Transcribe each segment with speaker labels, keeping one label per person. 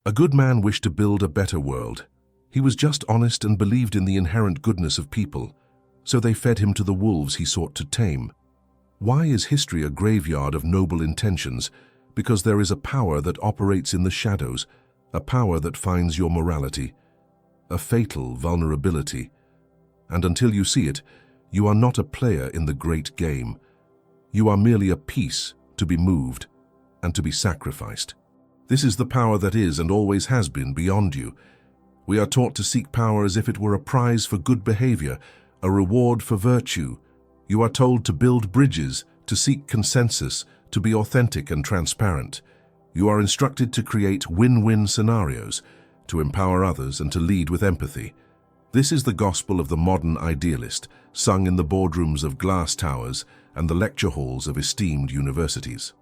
Speaker 1: A good man wished to build a better world. He was just honest and believed in the inherent goodness of people, so they fed him to the wolves he sought to tame. Why is history a graveyard of noble intentions? Because there is a power that operates in the shadows, a power that finds your morality, a fatal vulnerability. And until you see it, you are not a player in the great game. You are merely a piece to be moved and to be sacrificed. This is the power that is and always has been beyond you. We are taught to seek power as if it were a prize for good behavior, a reward for virtue. You are told to build bridges, to seek consensus, to be authentic and transparent. You are instructed to create win-win scenarios, to empower others and to lead with empathy. This is the gospel of the modern idealist, sung in the boardrooms of glass towers and the lecture halls of esteemed universities.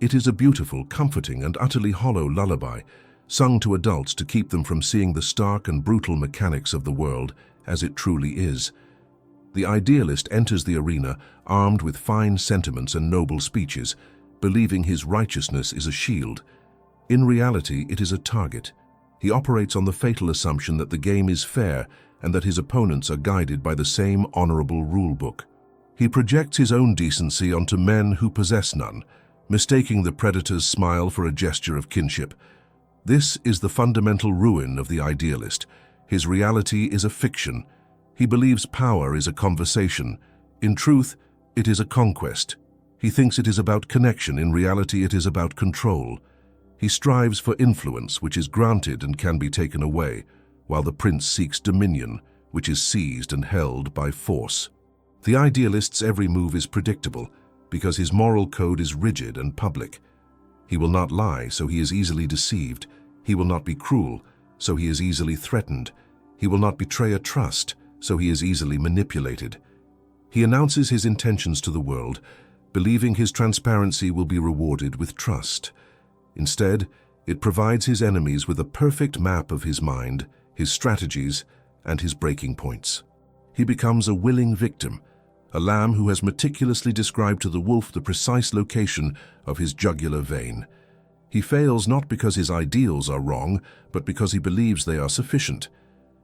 Speaker 1: It is a beautiful, comforting, and utterly hollow lullaby, sung to adults to keep them from seeing the stark and brutal mechanics of the world as it truly is. The idealist enters the arena armed with fine sentiments and noble speeches, believing his righteousness is a shield. In reality, it is a target. He operates on the fatal assumption that the game is fair and that his opponents are guided by the same honorable rulebook. He projects his own decency onto men who possess none, mistaking the predator's smile for a gesture of kinship. This is the fundamental ruin of the idealist. His reality is a fiction. He believes power is a conversation. In truth, it is a conquest. He thinks it is about connection. In reality, it is about control. He strives for influence, which is granted and can be taken away, while the prince seeks dominion, which is seized and held by force. The idealist's every move is predictable, because his moral code is rigid and public. He will not lie, so he is easily deceived. He will not be cruel, so he is easily threatened. He will not betray a trust, so he is easily manipulated. He announces his intentions to the world, believing his transparency will be rewarded with trust. Instead, it provides his enemies with a perfect map of his mind, his strategies, and his breaking points. He becomes a willing victim, a lamb who has meticulously described to the wolf the precise location of his jugular vein. He fails not because his ideals are wrong, but because he believes they are sufficient.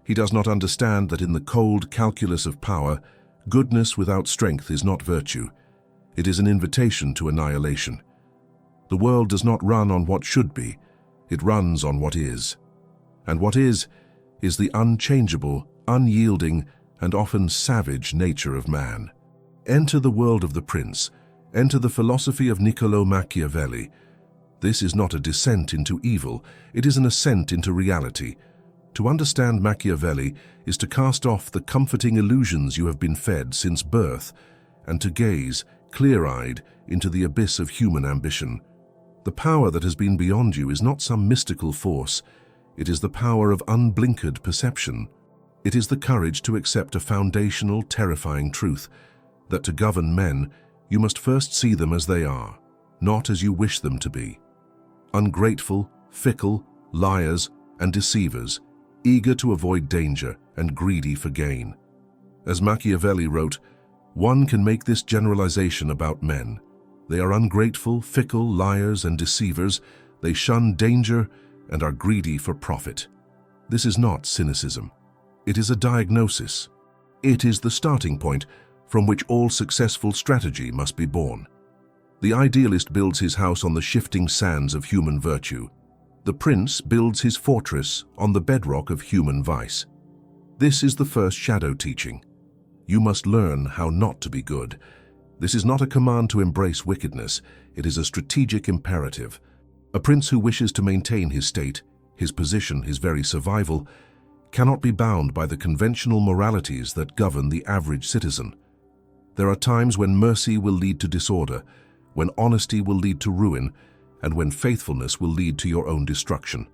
Speaker 1: He does not understand that in the cold calculus of power, goodness without strength is not virtue. It is an invitation to annihilation. The world does not run on what should be, it runs on what is. And what is the unchangeable, unyielding, and often savage nature of man. Enter the world of the prince, enter the philosophy of Niccolo Machiavelli. This is not a descent into evil, it is an ascent into reality. To understand Machiavelli is to cast off the comforting illusions you have been fed since birth, and to gaze, clear-eyed, into the abyss of human ambition. The power that has been beyond you is not some mystical force, it is the power of unblinkered perception. It is the courage to accept a foundational, terrifying truth, that to govern men, you must first see them as they are, not as you wish them to be. Ungrateful, fickle, liars, and deceivers, eager to avoid danger and greedy for gain. As Machiavelli wrote, one can make this generalization about men. They are ungrateful, fickle, liars, and deceivers. They shun danger and are greedy for profit. This is not cynicism. It is a diagnosis. It is the starting point from which all successful strategy must be born. The idealist builds his house on the shifting sands of human virtue. The prince builds his fortress on the bedrock of human vice. This is the first shadow teaching. You must learn how not to be good. This is not a command to embrace wickedness. It is a strategic imperative. A prince who wishes to maintain his state, his position, his very survival, cannot be bound by the conventional moralities that govern the average citizen. There are times when mercy will lead to disorder, when honesty will lead to ruin, and when faithfulness will lead to your own destruction.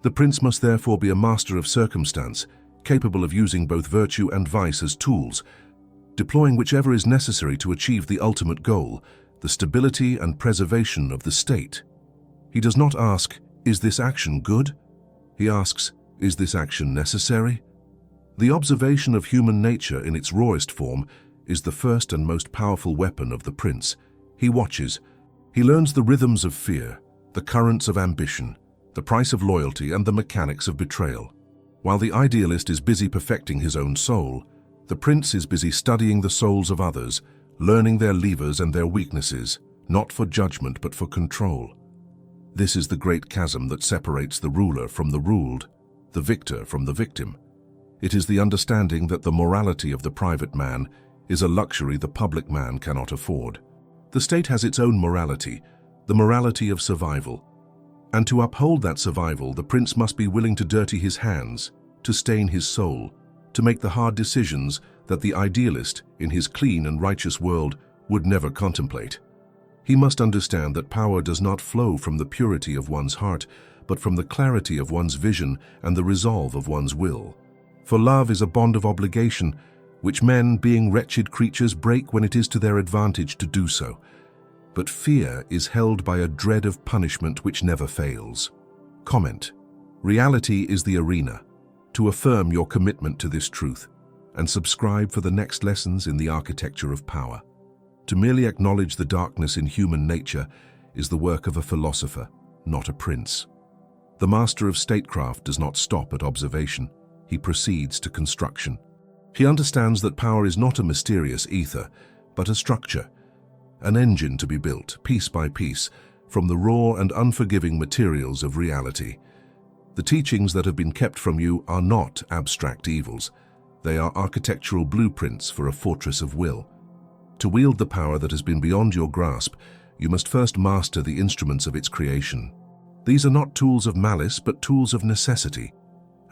Speaker 1: The prince must therefore be a master of circumstance, capable of using both virtue and vice as tools, deploying whichever is necessary to achieve the ultimate goal, the stability and preservation of the state. He does not ask, is this action good? He asks, is this action necessary? The observation of human nature in its rawest form is the first and most powerful weapon of the prince. He watches. He learns the rhythms of fear, the currents of ambition, the price of loyalty and the mechanics of betrayal. While the idealist is busy perfecting his own soul, the prince is busy studying the souls of others, learning their levers and their weaknesses, not for judgment but for control. This is the great chasm that separates the ruler from the ruled, the victor from the victim. It is the understanding that the morality of the private man is a luxury the public man cannot afford. The state has its own morality, the morality of survival. And to uphold that survival, the prince must be willing to dirty his hands, to stain his soul, to make the hard decisions that the idealist, in his clean and righteous world, would never contemplate. He must understand that power does not flow from the purity of one's heart, but from the clarity of one's vision and the resolve of one's will. For love is a bond of obligation, which men, being wretched creatures, break when it is to their advantage to do so. But fear is held by a dread of punishment which never fails. Comment: reality is the arena. To affirm your commitment to this truth, and subscribe for the next lessons in the architecture of power. To merely acknowledge the darkness in human nature is the work of a philosopher, not a prince. The master of statecraft does not stop at observation, he proceeds to construction. He understands that power is not a mysterious ether, but a structure, an engine to be built, piece by piece, from the raw and unforgiving materials of reality. The teachings that have been kept from you are not abstract evils. They are architectural blueprints for a fortress of will. To wield the power that has been beyond your grasp, you must first master the instruments of its creation. These are not tools of malice, but tools of necessity.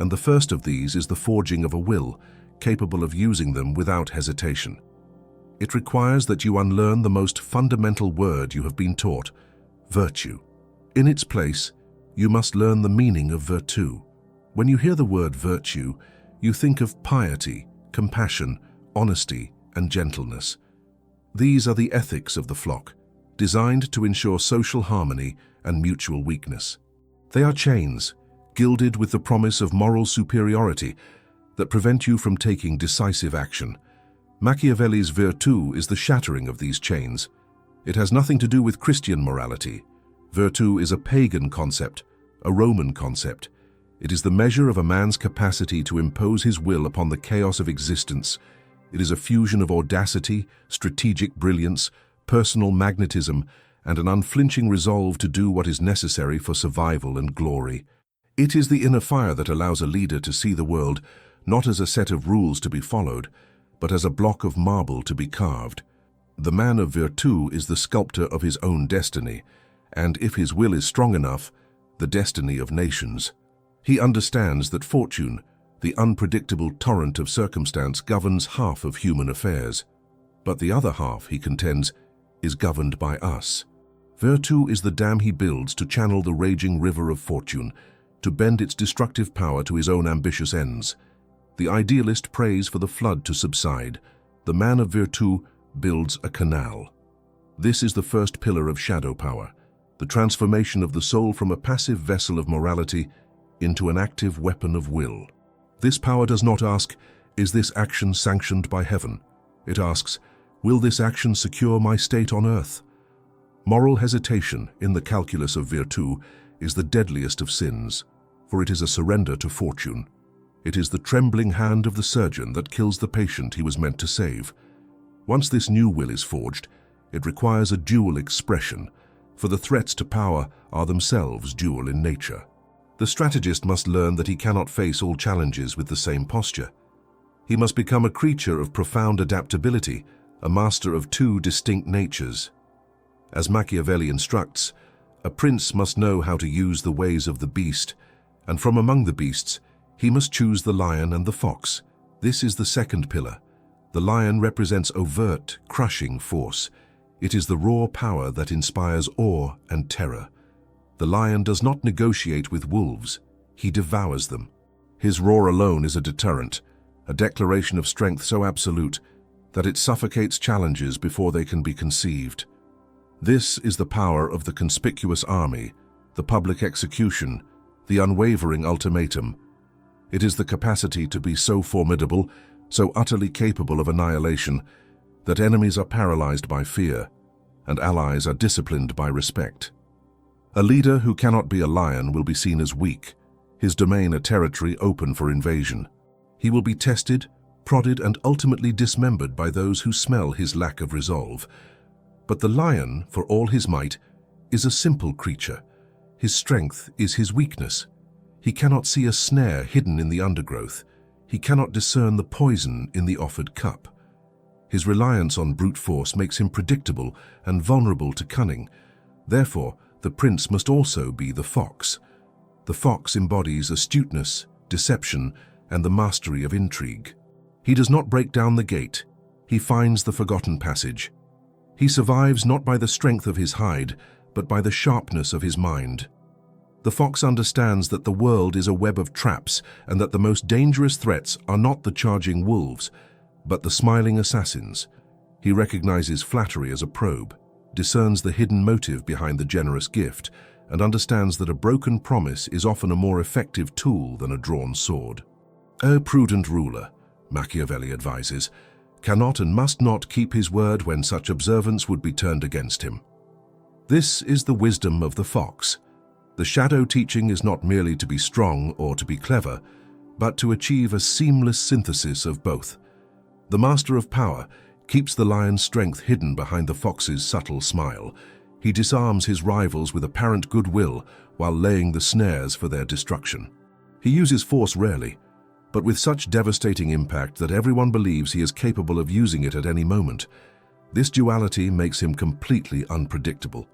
Speaker 1: And the first of these is the forging of a will, capable of using them without hesitation. It requires that you unlearn the most fundamental word you have been taught, virtue. In its place, you must learn the meaning of virtu. When you hear the word virtue, you think of piety, compassion, honesty, and gentleness. These are the ethics of the flock, designed to ensure social harmony and mutual weakness. They are chains, gilded with the promise of moral superiority, that prevent you from taking decisive action. Machiavelli's virtu is the shattering of these chains. It has nothing to do with Christian morality. Virtu is a pagan concept, a Roman concept. It is the measure of a man's capacity to impose his will upon the chaos of existence. It is a fusion of audacity, strategic brilliance, personal magnetism, and an unflinching resolve to do what is necessary for survival and glory. It is the inner fire that allows a leader to see the world not as a set of rules to be followed, but as a block of marble to be carved. The man of virtu is the sculptor of his own destiny, and if his will is strong enough, the destiny of nations. He understands that fortune, the unpredictable torrent of circumstance, governs half of human affairs, but the other half, he contends, is governed by us. Virtu is the dam he builds to channel the raging river of fortune, to bend its destructive power to his own ambitious ends. The idealist prays for the flood to subside. The man of virtu builds a canal. This is the first pillar of shadow power, the transformation of the soul from a passive vessel of morality into an active weapon of will. This power does not ask, is this action sanctioned by heaven? It asks, will this action secure my state on earth? Moral hesitation in the calculus of virtu is the deadliest of sins, for it is a surrender to fortune. It is the trembling hand of the surgeon that kills the patient he was meant to save. Once this new will is forged, it requires a dual expression, for the threats to power are themselves dual in nature. The strategist must learn that he cannot face all challenges with the same posture. He must become a creature of profound adaptability, a master of two distinct natures. As Machiavelli instructs, a prince must know how to use the ways of the beast, and from among the beasts, he must choose the lion and the fox. This is the second pillar. The lion represents overt, crushing force. It is the raw power that inspires awe and terror. The lion does not negotiate with wolves, he devours them. His roar alone is a deterrent, a declaration of strength so absolute that it suffocates challenges before they can be conceived. This is the power of the conspicuous army, the public execution, the unwavering ultimatum. It is the capacity to be so formidable, so utterly capable of annihilation, that enemies are paralyzed by fear, and allies are disciplined by respect. A leader who cannot be a lion will be seen as weak, his domain a territory open for invasion. He will be tested, prodded, and ultimately dismembered by those who smell his lack of resolve. But the lion, for all his might, is a simple creature. His strength is his weakness. He cannot see a snare hidden in the undergrowth. He cannot discern the poison in the offered cup. His reliance on brute force makes him predictable and vulnerable to cunning. Therefore, the prince must also be the fox. The fox embodies astuteness, deception, and the mastery of intrigue. He does not break down the gate. He finds the forgotten passage. He survives not by the strength of his hide, but by the sharpness of his mind. The fox understands that the world is a web of traps and that the most dangerous threats are not the charging wolves, but the smiling assassins. He recognizes flattery as a probe, discerns the hidden motive behind the generous gift, and understands that a broken promise is often a more effective tool than a drawn sword. A prudent ruler, Machiavelli advises, cannot and must not keep his word when such observance would be turned against him. This is the wisdom of the fox. The shadow teaching is not merely to be strong or to be clever, but to achieve a seamless synthesis of both. The master of power keeps the lion's strength hidden behind the fox's subtle smile. He disarms his rivals with apparent goodwill while laying the snares for their destruction. He uses force rarely, but with such devastating impact that everyone believes he is capable of using it at any moment. This duality makes him completely unpredictable.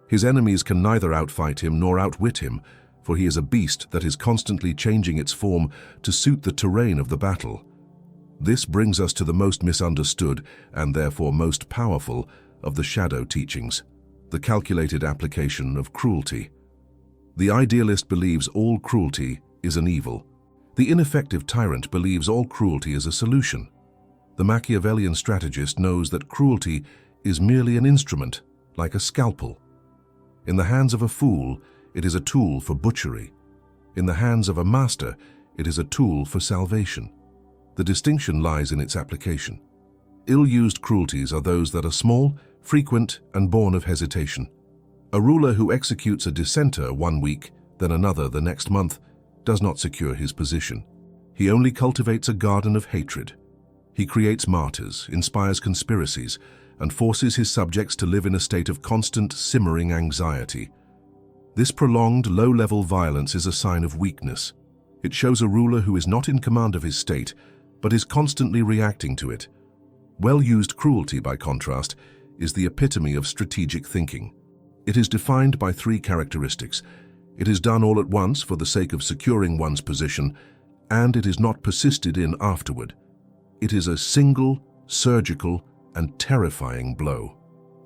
Speaker 1: His enemies can neither outfight him nor outwit him, for he is a beast that is constantly changing its form to suit the terrain of the battle. This brings us to the most misunderstood, and therefore most powerful, of the shadow teachings, the calculated application of cruelty. The idealist believes all cruelty is an evil. The ineffective tyrant believes all cruelty is a solution. The Machiavellian strategist knows that cruelty is merely an instrument, like a scalpel. In the hands of a fool, it is a tool for butchery. In the hands of a master, it is a tool for salvation. The distinction lies in its application. Ill-used cruelties are those that are small, frequent, and born of hesitation. A ruler who executes a dissenter one week, then another the next month, does not secure his position. He only cultivates a garden of hatred. He creates martyrs, inspires conspiracies, and forces his subjects to live in a state of constant, simmering anxiety. This prolonged, low-level violence is a sign of weakness. It shows a ruler who is not in command of his state, but is constantly reacting to it. Well-used cruelty, by contrast, is the epitome of strategic thinking. It is defined by three characteristics. It is done all at once for the sake of securing one's position, and it is not persisted in afterward. It is a single, surgical, and terrifying blow.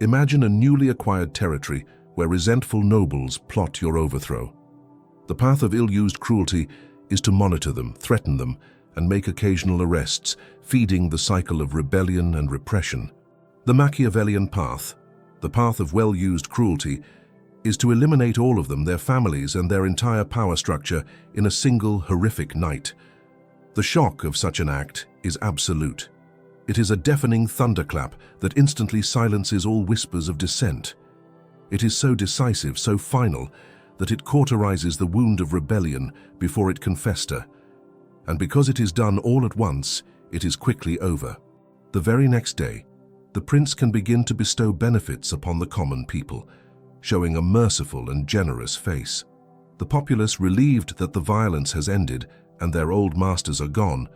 Speaker 1: Imagine a newly acquired territory where resentful nobles plot your overthrow. The path of ill-used cruelty is to monitor them, threaten them, and make occasional arrests, feeding the cycle of rebellion and repression. The Machiavellian path, the path of well-used cruelty, is to eliminate all of them, their families, and their entire power structure in a single horrific night. The shock of such an act is absolute. It is a deafening thunderclap that instantly silences all whispers of dissent. It is so decisive, so final, that it cauterizes the wound of rebellion before it can fester. And because it is done all at once, it is quickly over. The very next day, the prince can begin to bestow benefits upon the common people, showing a merciful and generous face. The populace, relieved that the violence has ended and their old masters are gone,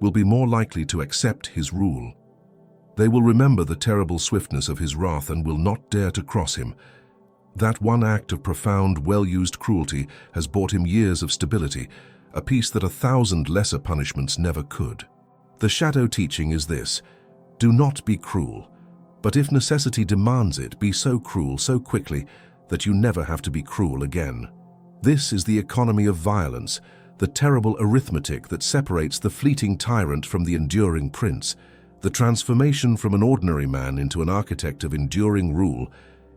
Speaker 1: will be more likely to accept his rule. They will remember the terrible swiftness of his wrath and will not dare to cross him. That one act of profound, well-used cruelty has bought him years of stability, a peace that 1,000 lesser punishments never could. The shadow teaching is this: do not be cruel, but if necessity demands it, be so cruel so quickly that you never have to be cruel again. This is the economy of violence, the terrible arithmetic that separates the fleeting tyrant from the enduring prince. The transformation from an ordinary man into an architect of enduring rule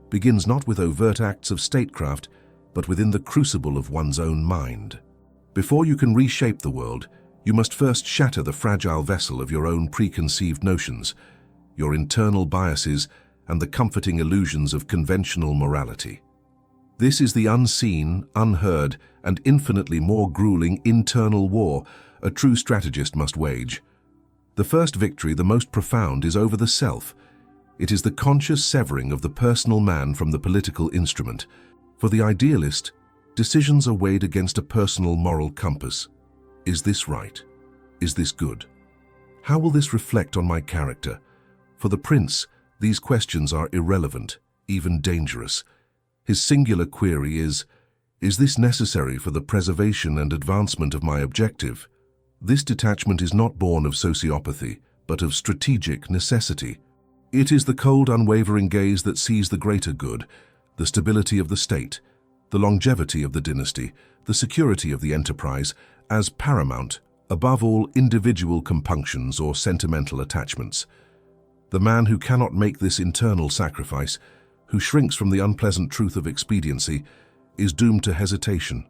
Speaker 1: begins not with overt acts of statecraft, but within the crucible of one's own mind. Before you can reshape the world, you must first shatter the fragile vessel of your own preconceived notions, your internal biases, and the comforting illusions of conventional morality. This is the unseen, unheard, and infinitely more grueling internal war a true strategist must wage. The first victory, the most profound, is over the self. It is the conscious severing of the personal man from the political instrument. For the idealist, decisions are weighed against a personal moral compass. Is this right? Is this good? How will this reflect on my character? For the prince, these questions are irrelevant, even dangerous. His singular query is this necessary for the preservation and advancement of my objective? This detachment is not born of sociopathy, but of strategic necessity. It is the cold, unwavering gaze that sees the greater good, the stability of the state, the longevity of the dynasty, the security of the enterprise, as paramount, above all individual compunctions or sentimental attachments. The man who cannot make this internal sacrifice, who shrinks from the unpleasant truth of expediency, is doomed to hesitation.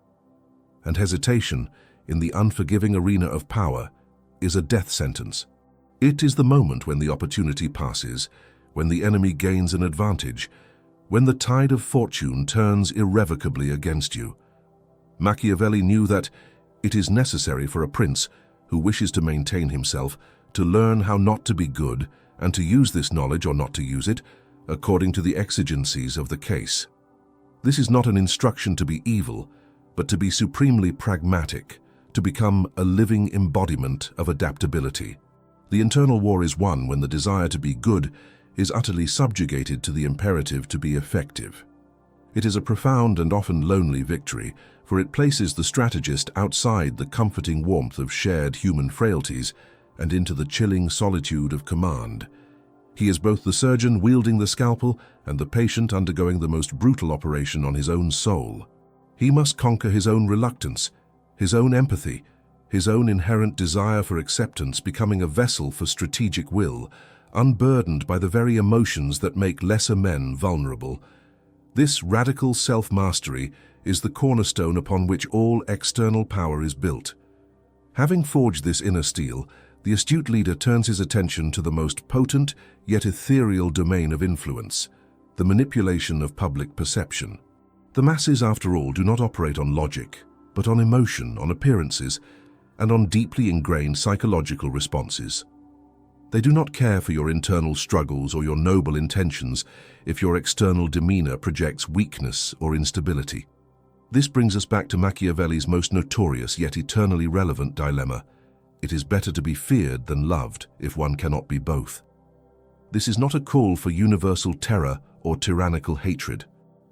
Speaker 1: And hesitation, in the unforgiving arena of power, is a death sentence. It is the moment when the opportunity passes, when the enemy gains an advantage, when the tide of fortune turns irrevocably against you. Machiavelli knew that it is necessary for a prince who wishes to maintain himself to learn how not to be good and to use this knowledge or not to use it according to the exigencies of the case. This is not an instruction to be evil, but to be supremely pragmatic, to become a living embodiment of adaptability. The internal war is won when the desire to be good is utterly subjugated to the imperative to be effective. It is a profound and often lonely victory, for it places the strategist outside the comforting warmth of shared human frailties and into the chilling solitude of command. He is both the surgeon wielding the scalpel and the patient undergoing the most brutal operation on his own soul. He must conquer his own reluctance, his own empathy, his own inherent desire for acceptance, becoming a vessel for strategic will, unburdened by the very emotions that make lesser men vulnerable. This radical self-mastery is the cornerstone upon which all external power is built. Having forged this inner steel, the astute leader turns his attention to the most potent yet ethereal domain of influence, the manipulation of public perception. The masses, after all, do not operate on logic, but on emotion, on appearances, and on deeply ingrained psychological responses. They do not care for your internal struggles or your noble intentions if your external demeanor projects weakness or instability. This brings us back to Machiavelli's most notorious yet eternally relevant dilemma. It is better to be feared than loved if one cannot be both. This is not a call for universal terror or tyrannical hatred.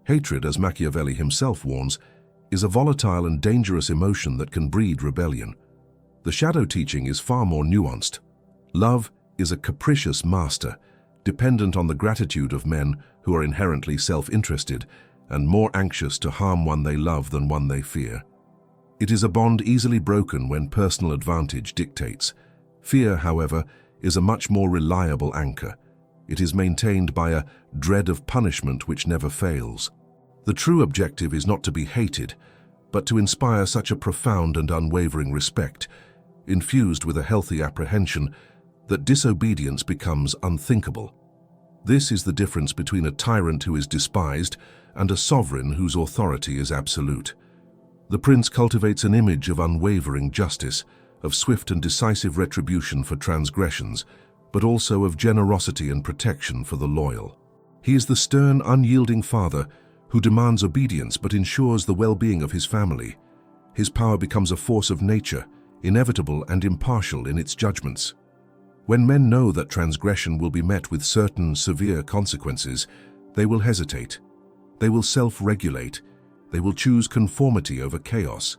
Speaker 1: Hatred, as Machiavelli himself warns, is a volatile and dangerous emotion that can breed rebellion. The shadow teaching is far more nuanced. Love is a capricious master, dependent on the gratitude of men who are inherently self-interested and more anxious to harm one they love than one they fear. It is a bond easily broken when personal advantage dictates. Fear, however, is a much more reliable anchor. It is maintained by a dread of punishment which never fails. The true objective is not to be hated, but to inspire such a profound and unwavering respect, infused with a healthy apprehension, that disobedience becomes unthinkable. This is the difference between a tyrant who is despised and a sovereign whose authority is absolute. The prince cultivates an image of unwavering justice, of swift and decisive retribution for transgressions, but also of generosity and protection for the loyal. He is the stern, unyielding father who demands obedience but ensures the well-being of his family. His power becomes a force of nature, inevitable and impartial in its judgments. When men know that transgression will be met with certain severe consequences, they will hesitate. They will self-regulate. They will choose conformity over chaos.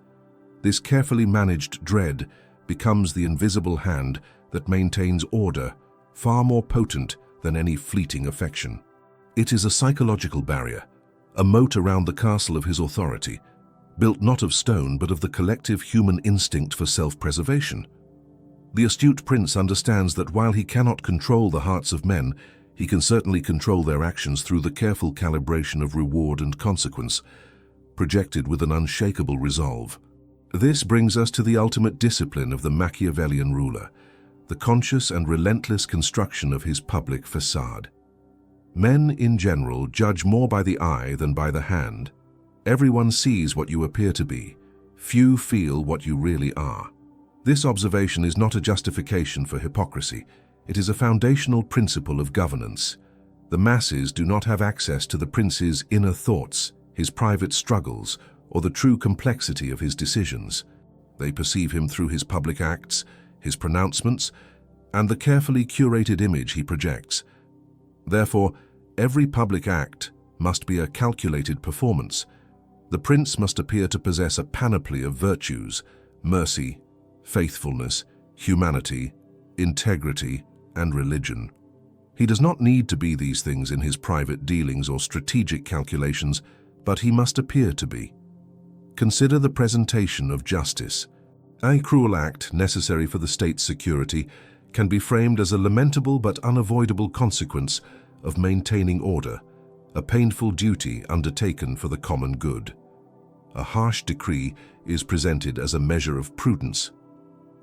Speaker 1: This carefully managed dread becomes the invisible hand that maintains order, far more potent than any fleeting affection. It is a psychological barrier, a moat around the castle of his authority, built not of stone but of the collective human instinct for self-preservation. The astute prince understands that while he cannot control the hearts of men, he can certainly control their actions through the careful calibration of reward and consequence, projected with an unshakable resolve. This brings us to the ultimate discipline of the Machiavellian ruler, the conscious and relentless construction of his public facade. Men, in general, judge more by the eye than by the hand. Everyone sees what you appear to be. Few feel what you really are. This observation is not a justification for hypocrisy. It is a foundational principle of governance. The masses do not have access to the prince's inner thoughts, his private struggles, or the true complexity of his decisions. They perceive him through his public acts, his pronouncements, and the carefully curated image he projects. Therefore, every public act must be a calculated performance. The prince must appear to possess a panoply of virtues: mercy, faithfulness, humanity, integrity, and religion. He does not need to be these things in his private dealings or strategic calculations, but he must appear to be. Consider the presentation of justice. A cruel act necessary for the state's security can be framed as a lamentable but unavoidable consequence of maintaining order, a painful duty undertaken for the common good. A harsh decree is presented as a measure of prudence.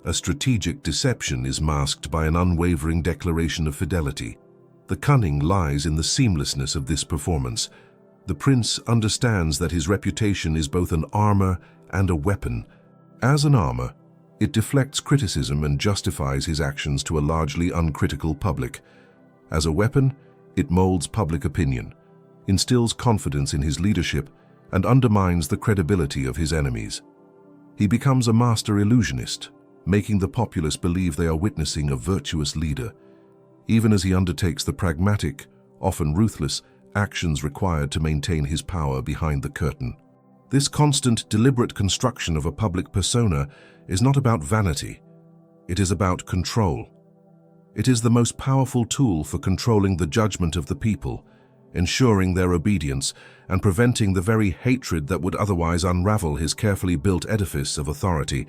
Speaker 1: A strategic deception is masked by an unwavering declaration of fidelity. The cunning lies in the seamlessness of this performance. The prince understands that his reputation is both an armor and a weapon. As an armor, it deflects criticism and justifies his actions to a largely uncritical public. As a weapon, it molds public opinion, instills confidence in his leadership, and undermines the credibility of his enemies. He becomes a master illusionist, making the populace believe they are witnessing a virtuous leader, even as he undertakes the pragmatic, often ruthless, actions required to maintain his power behind the curtain. This constant, deliberate construction of a public persona is not about vanity. It is about control. It is the most powerful tool for controlling the judgment of the people, ensuring their obedience, and preventing the very hatred that would otherwise unravel his carefully built edifice of authority.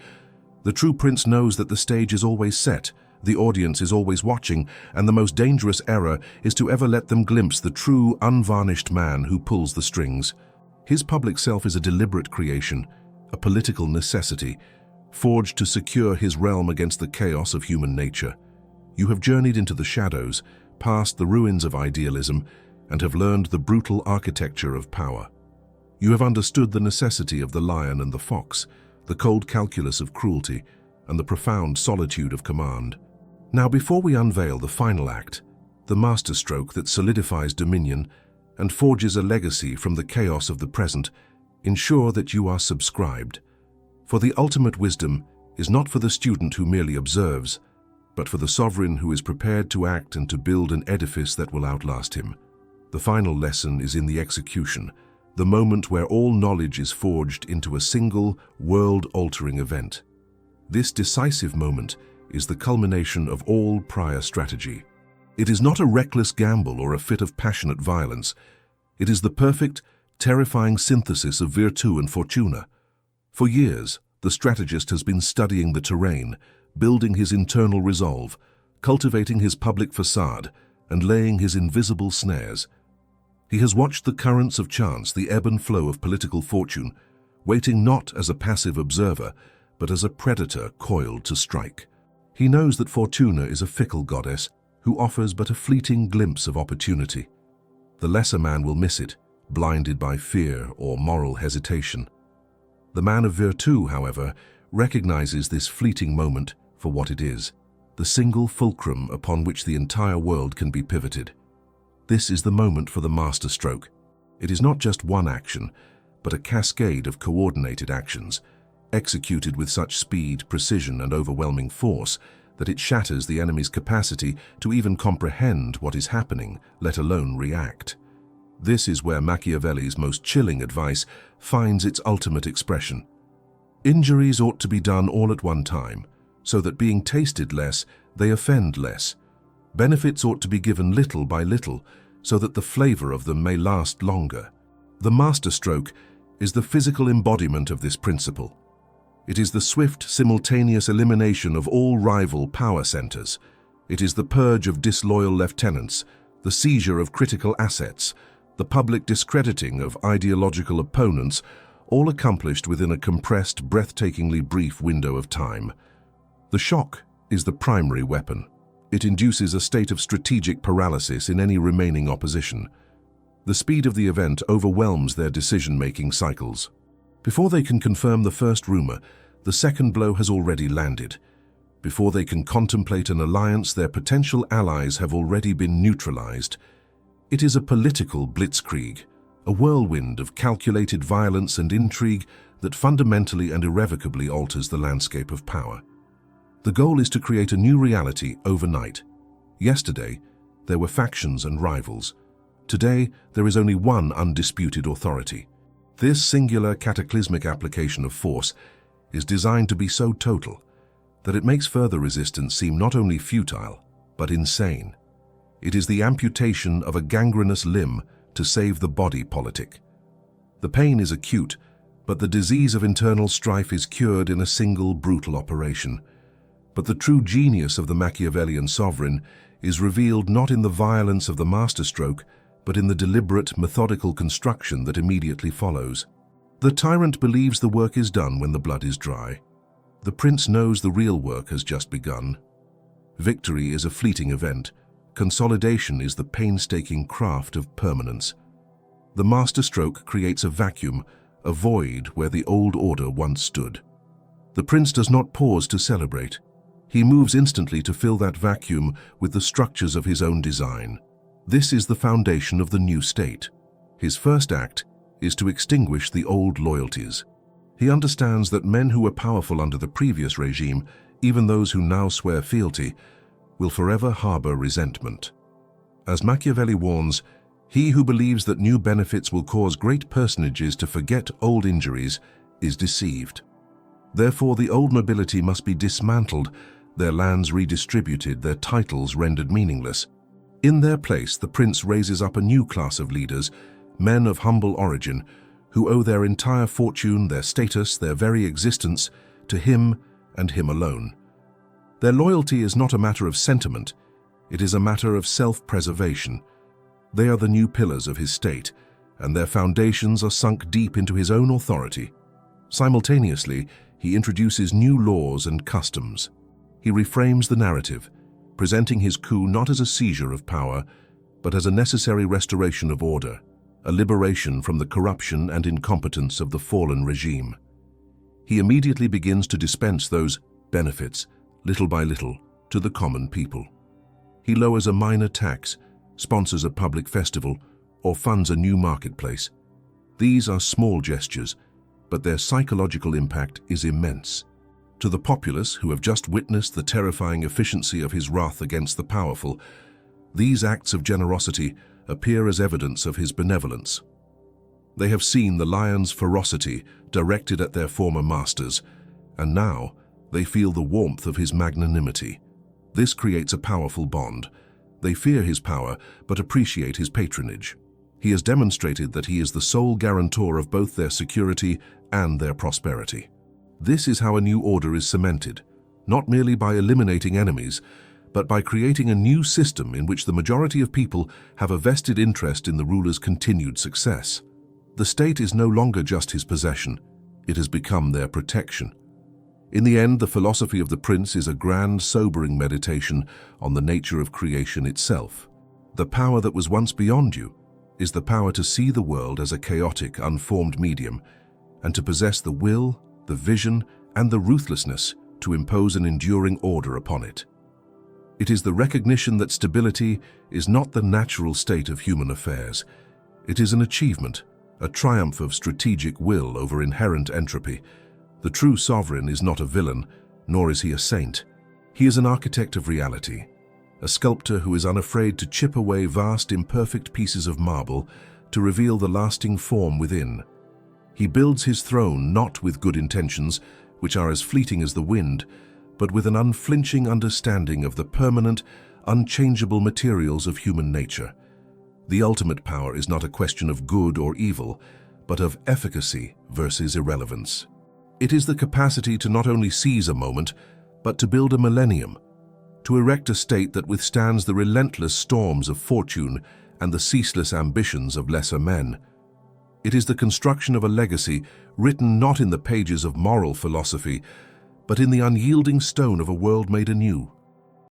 Speaker 1: The true prince knows that the stage is always set, the audience is always watching, and the most dangerous error is to ever let them glimpse the true, unvarnished man who pulls the strings. His public self is a deliberate creation, a political necessity, forged to secure his realm against the chaos of human nature. You have journeyed into the shadows, past the ruins of idealism, and have learned the brutal architecture of power. You have understood the necessity of the lion and the fox, the cold calculus of cruelty, and the profound solitude of command. Now, before we unveil the final act, the masterstroke that solidifies dominion and forges a legacy from the chaos of the present, ensure that you are subscribed. For the ultimate wisdom is not for the student who merely observes, but for the sovereign who is prepared to act and to build an edifice that will outlast him. The final lesson is in the execution, the moment where all knowledge is forged into a single, world-altering event. This decisive moment is the culmination of all prior strategy. It is not a reckless gamble or a fit of passionate violence. It is the perfect, terrifying synthesis of virtu and fortuna. For years, the strategist has been studying the terrain, building his internal resolve, cultivating his public facade, and laying his invisible snares. He has watched the currents of chance, the ebb and flow of political fortune, waiting not as a passive observer, but as a predator coiled to strike. He knows that Fortuna is a fickle goddess who offers but a fleeting glimpse of opportunity. The lesser man will miss it, blinded by fear or moral hesitation. The man of virtu, however, recognizes this fleeting moment for what it is, the single fulcrum upon which the entire world can be pivoted. This is the moment for the masterstroke. It is not just one action, but a cascade of coordinated actions, executed with such speed, precision, and overwhelming force that it shatters the enemy's capacity to even comprehend what is happening, let alone react. This is where Machiavelli's most chilling advice finds its ultimate expression. Injuries ought to be done all at one time, so that being tasted less, they offend less. Benefits ought to be given little by little, so that the flavor of them may last longer. The masterstroke is the physical embodiment of this principle. It is the swift, simultaneous elimination of all rival power centers. It is the purge of disloyal lieutenants, the seizure of critical assets, the public discrediting of ideological opponents, all accomplished within a compressed, breathtakingly brief window of time. The shock is the primary weapon. It induces a state of strategic paralysis in any remaining opposition. The speed of the event overwhelms their decision-making cycles. Before they can confirm the first rumor, the second blow has already landed. Before they can contemplate an alliance, their potential allies have already been neutralized. It is a political blitzkrieg, a whirlwind of calculated violence and intrigue that fundamentally and irrevocably alters the landscape of power. The goal is to create a new reality overnight. Yesterday, there were factions and rivals. Today, there is only one undisputed authority. This singular cataclysmic application of force is designed to be so total that it makes further resistance seem not only futile, but insane. It is the amputation of a gangrenous limb to save the body politic. The pain is acute, but the disease of internal strife is cured in a single brutal operation. But the true genius of the Machiavellian sovereign is revealed not in the violence of the masterstroke, but in the deliberate, methodical construction that immediately follows. The tyrant believes the work is done when the blood is dry. The prince knows the real work has just begun. Victory is a fleeting event. Consolidation is the painstaking craft of permanence. The masterstroke creates a vacuum, a void where the old order once stood. The prince does not pause to celebrate. He moves instantly to fill that vacuum with the structures of his own design. This is the foundation of the new state. His first act is to extinguish the old loyalties. He understands that men who were powerful under the previous regime, even those who now swear fealty, will forever harbor resentment. As Machiavelli warns, he who believes that new benefits will cause great personages to forget old injuries is deceived. Therefore, the old nobility must be dismantled, their lands redistributed, their titles rendered meaningless. In their place, the prince raises up a new class of leaders, men of humble origin, who owe their entire fortune, their status, their very existence to him and him alone. Their loyalty is not a matter of sentiment, it is a matter of self-preservation. They are the new pillars of his state, and their foundations are sunk deep into his own authority. Simultaneously, he introduces new laws and customs. He reframes the narrative, presenting his coup not as a seizure of power, but as a necessary restoration of order, a liberation from the corruption and incompetence of the fallen regime. He immediately begins to dispense those benefits, little by little, to the common people. He lowers a minor tax, sponsors a public festival, or funds a new marketplace. These are small gestures, but their psychological impact is immense. To the populace, who have just witnessed the terrifying efficiency of his wrath against the powerful, these acts of generosity appear as evidence of his benevolence. They have seen the lion's ferocity directed at their former masters, and now they feel the warmth of his magnanimity. This creates a powerful bond. They fear his power, but appreciate his patronage. He has demonstrated that he is the sole guarantor of both their security and their prosperity. This is how a new order is cemented, not merely by eliminating enemies, but by creating a new system in which the majority of people have a vested interest in the ruler's continued success. The state is no longer just his possession, it has become their protection. In the end, the philosophy of the prince is a grand, sobering meditation on the nature of creation itself. The power that was once beyond you is the power to see the world as a chaotic, unformed medium, and to possess the will, the vision, and the ruthlessness to impose an enduring order upon it. It is the recognition that stability is not the natural state of human affairs. It is an achievement, a triumph of strategic will over inherent entropy. The true sovereign is not a villain, nor is he a saint. He is an architect of reality, a sculptor who is unafraid to chip away vast, imperfect pieces of marble to reveal the lasting form within. He builds his throne not with good intentions, which are as fleeting as the wind, but with an unflinching understanding of the permanent, unchangeable materials of human nature. The ultimate power is not a question of good or evil, but of efficacy versus irrelevance. It is the capacity to not only seize a moment, but to build a millennium, to erect a state that withstands the relentless storms of fortune and the ceaseless ambitions of lesser men. It is the construction of a legacy written not in the pages of moral philosophy, but in the unyielding stone of a world made anew.